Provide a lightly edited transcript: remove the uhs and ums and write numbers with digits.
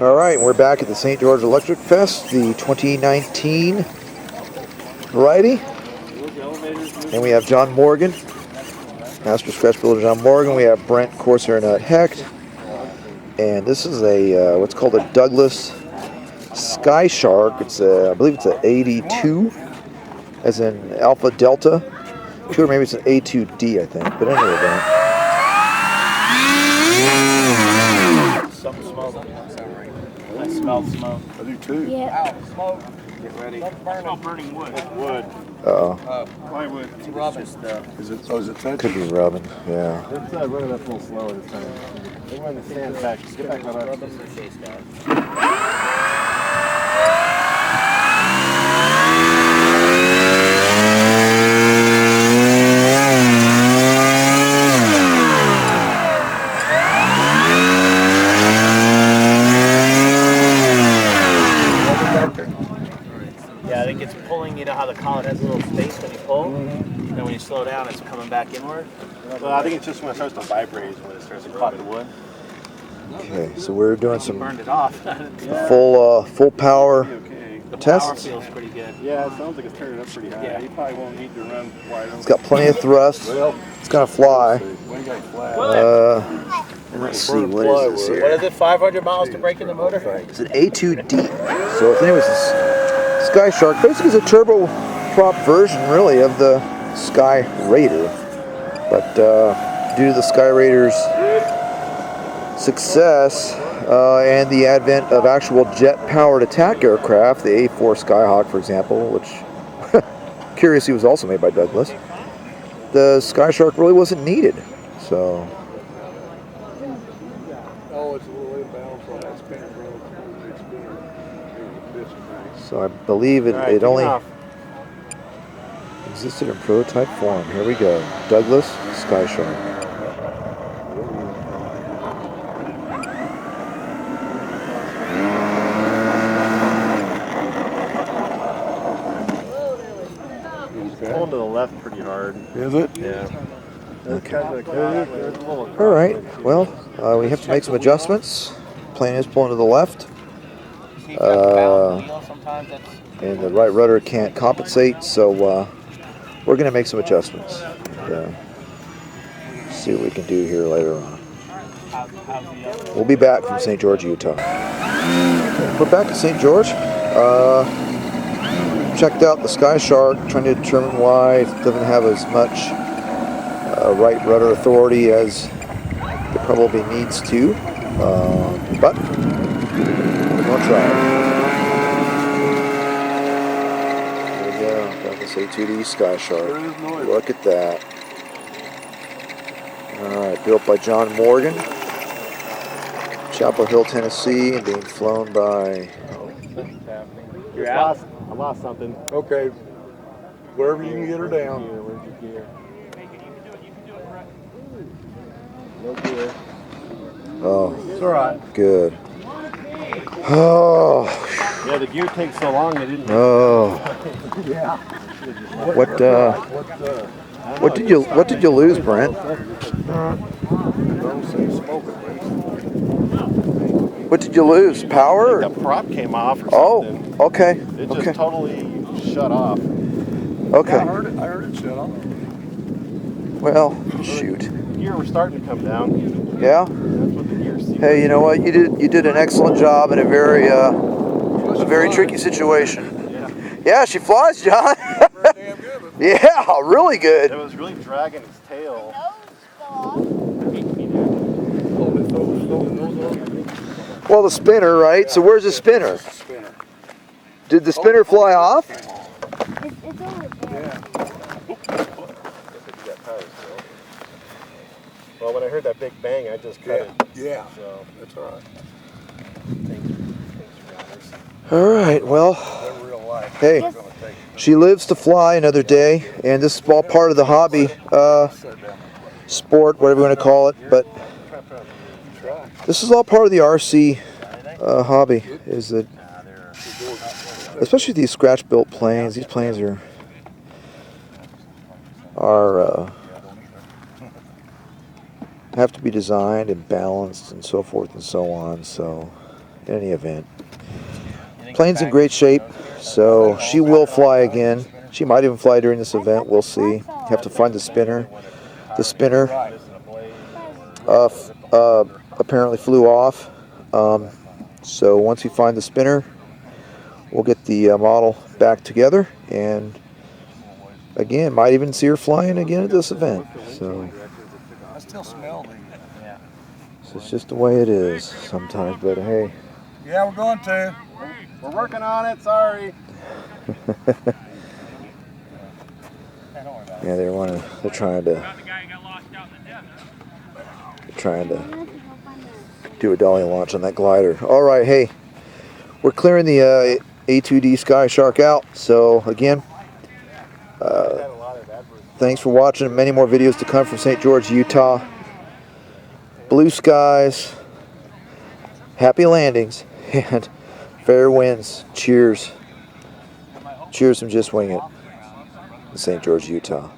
Alright, we're back at the St. George Electric Fest, the 2019 variety. And we have John Morgan, Master Scratch Builder John Morgan. We have Brent Corsair Nut Hecht. And this is a what's called a Douglas Skyshark. It's I believe it's an A2D, as in Alpha Delta 2, or maybe it's an A2D, I think. But anyway, Something smells. I smell smoke. I do too. Yeah. Ow, smoke. Get ready. I smell burning wood. It's wood. uh-oh. Plywood. It's rubber stuff. Is it? Oh, is it touching? Could be rubbing, yeah. Let's run it up a little slower this time. They want to stand back. Get back on our face, guys. Yeah, I think it's pulling, you know how the collet has a little space when you pull? And then when you slow down, it's coming back inward? Well, I think it's just when it starts to vibrate, when it starts to pop the wood. Okay, so we're doing some Burned it off. full power The tests. power feels pretty good. Yeah, it sounds like it's turning up pretty high. Yeah. You probably won't need to run wide open. It's got plenty of thrust. It's gonna fly. One guy flat. Let's see, what is this here? What is it, 500 miles to break in the motor? It's an A2D. So anyways, this Skyshark basically is a turboprop version, really, of the Sky Raider. But due to the Sky Raider's success and the advent of actual jet-powered attack aircraft, the A4 Skyhawk, for example, which curiously was also made by Douglas, the Skyshark really wasn't needed. So. Oh, it's a little imbalanced on that spinner, bro. It's spinner. So I believe it only existed in prototype form. Here we go. Douglas Skyshark. Pulling to the left pretty hard. Is it? Yeah. Okay. All All right. Well, we have to make some adjustments. Plane is pulling to the left, and the right rudder can't compensate. So we're going to make some adjustments. And, see what we can do here later on. We'll be back from St. George, Utah. We're back at St. George. Checked out the Skyshark, trying to determine why it doesn't have as much right rudder authority as it probably needs to, but we're going to try. There we go, Douglas A2D Skyshark. Look at that. Alright, built by John Morgan, Chapel Hill, Tennessee, and being flown by... You're out? I lost something. Okay. Wherever you can get her down. Where's your gear? No gear. Oh, It's all right. good. Oh, Yeah, the gear takes so long they didn't. oh. Yeah. What did you lose, Brent? Don't say smoke at least. What did you lose? Power? The prop came off or Oh, something. okay. It just Okay. totally shut off. Yeah, I Okay. heard it shut off. Well, shoot. The gear was starting to come down. Yeah. That's what the gear seemed. Hey, you know what? You did an excellent job in a very tricky situation. Yeah, she flies, John. Damn good. Yeah, really good. It was really dragging its tail. Well, the spinner, right? So where's the spinner? Spinner. Did the spinner fly off? It's over there. Well, when I heard that big bang, I just cut it. Yeah. So That's all right. All right. Well, In real life. hey, It's gonna take she lives to fly another day, and this is all part of the hobby, sport, whatever you want to call it. But this is all part of the RC hobby. Is that, especially these scratch-built planes. These planes are have to be designed and balanced and so forth and so on. So in any event. Plane's in great shape, so she will fly again. She might even fly during this event. We'll see. Have to find the spinner. The spinner apparently flew off. So once we find the spinner, we'll get the model back together, and again, might even see her flying again at this event. So I still smell these. it's just the way it is sometimes. But hey, Yeah, we're going to. We're working on it. Sorry. yeah, they're trying to do a dolly launch on that glider. All right, hey, we're clearing the A2D Skyshark out. So again, thanks for watching. Many more videos to come from St. George, Utah. Blue skies, happy landings, and fair winds. Cheers. Cheers from Just Wing It in St. George, Utah.